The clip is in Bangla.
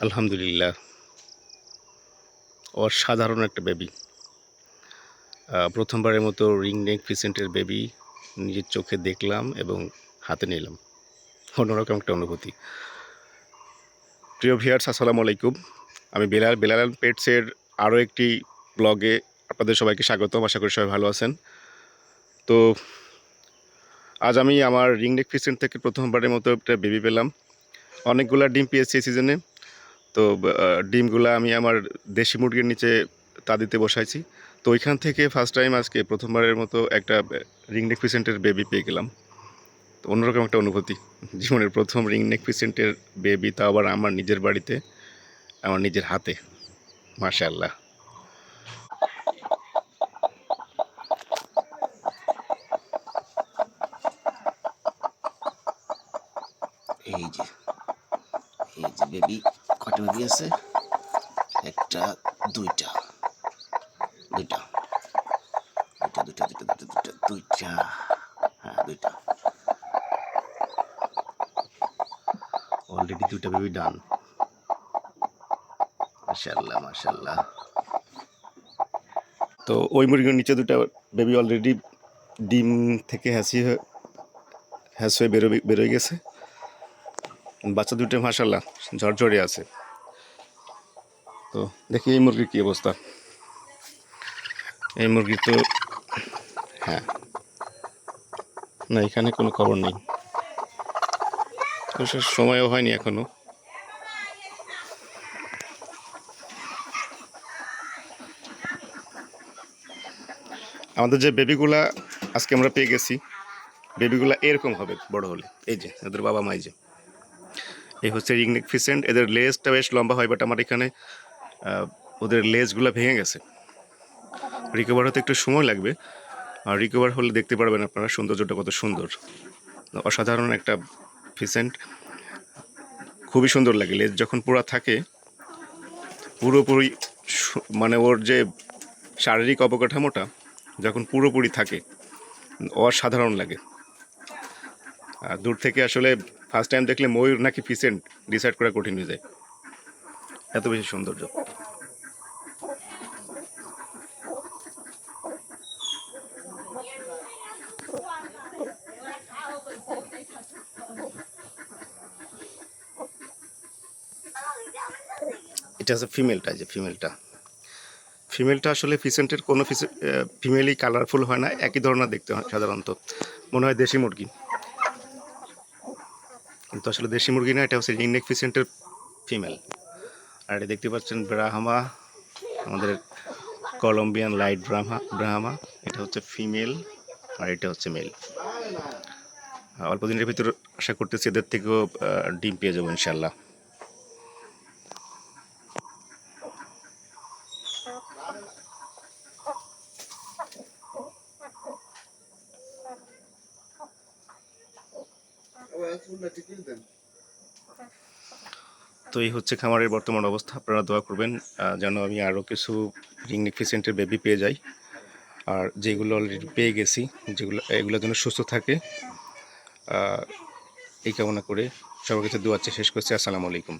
আলহামদুলিল্লাহ, অসাধারণ একটা বেবি। প্রথমবারের মতো রিং নেক ফিসেন্টের বেবি নিজের চোখে দেখলাম এবং হাতে নিলাম। অন্যরকম একটা অনুভূতি। প্রিয় ভিউয়ার্স, আসসালামু আলাইকুম। আমি বেলাল পেটসের আরও একটি ব্লগে আপনাদের সবাইকে স্বাগতম। আশা করি সবাই ভালো আছেন। তো আজ আমি আমার রিং নেক ফিসেন্ট থেকে প্রথমবারের মতো একটা বেবি পেলাম। অনেকগুলা ডিম পেয়েছি এই সিজনে। তো ডিমগুলা আমি আমার দেশি মুরগির নিচে তাদিতে বসাইছি। তো ওইখান থেকে ফার্স্ট টাইম আজকে প্রথমবারের মতো একটা রিং নেক ফিসেন্টের বেবি পেয়ে গেলাম। তো অন্যরকম একটা অনুভূতি, জীবনের প্রথম রিং নেক ফিসেন্টের বেবি, তা আবার আমার নিজের বাড়িতে, আমার নিজের হাতে। মাশাআল্লাহ। এই যে বেবি, কটা বেবি আছে? একটা, দুইটা, দুইটা, দুইটা, দুইটা, দুইটা, দুইটা, দুইটা, দুইটা, হ্যাঁ দুইটা। অলরেডি দুইটা বেবি ডান। মাশাআল্লাহ মাশাআল্লাহ। তো ওই মুরগির নিচে দুটা বেবি অলরেডি ডিম থেকে হ্যাস হয়ে বেরোয় গেছে। বাচ্চা দুটো মাশাআল্লাহ ঝরঝরে আছে। তো দেখি এই মুরগির কী অবস্থা। এই মুরগির তো হ্যাঁ, না এখানে কোনো খবর নেই, অবশ্য সময়ও হয়নি এখনো। আমাদের যে বেবিগুলা আজকে আমরা পেয়ে গেছি, বেবিগুলা এরকম হবে বড় হলে। এই যে ওদের বাবা মাই, যে এই হচ্ছে রিং নেক ফিসেন্ট। এদের লেজটা বেশ লম্বা হয়, বাট আমার এখানে ওদের লেজগুলো ভেঙে গেছে। রিকভার হতে একটু সময় লাগবে, আর রিকভার হলে দেখতে পারবেন আপনারা সৌন্দর্যটা কত সুন্দর। অসাধারণ একটা ফিসেন্ট, খুবই সুন্দর লাগে। লেজ যখন পুরা থাকে, পুরোপুরি মানে ওর যে শারীরিক অবকাঠামোটা যখন পুরোপুরি থাকে, অসাধারণ লাগে। আর দূর থেকে আসলে ফার্স্ট টাইম দেখলে ময়ূর নাকি ফিসেন্ট ডিসাইড করা কঠিন হয়ে যায়, এত বেশি সৌন্দর্য। এটা হচ্ছে ফিমেলটা, যে ফিমেলটা আসলে ফিসেন্টের কোনো ফিমেলই কালারফুল হয় না, একই ধরনের দেখতে হয় সাধারণত। মনে হয় দেশি মুরগি, কিন্তু আসলে দেশি মুরগি না, এটা হচ্ছে রিং নেক ফিসেন্টের ফিমেল। আর এটা দেখতে পাচ্ছেন ব্রাহ্মা, আমাদের কলম্বিয়ান লাইট ব্রাহ্মা। এটা হচ্ছে ফিমেল আর এটা হচ্ছে মেল। অল্প দিনের ভিতর আশা করতেছি এদের থেকেও ডিম পেয়ে যাবো ইনশাল্লাহ। তো এই হচ্ছে খামারের বর্তমান অবস্থা। আপনারা দোয়া করবেন যেন আমি আরও কিছু রিং নেক ফিসেন্টের বেবি পেয়ে যাই, আর যেগুলো অলরেডি পেয়ে গেছি এগুলো যেন সুস্থ থাকে, এই কামনা করে সবার কাছে দোয়া শেষ করছি। আসসালামু আলাইকুম।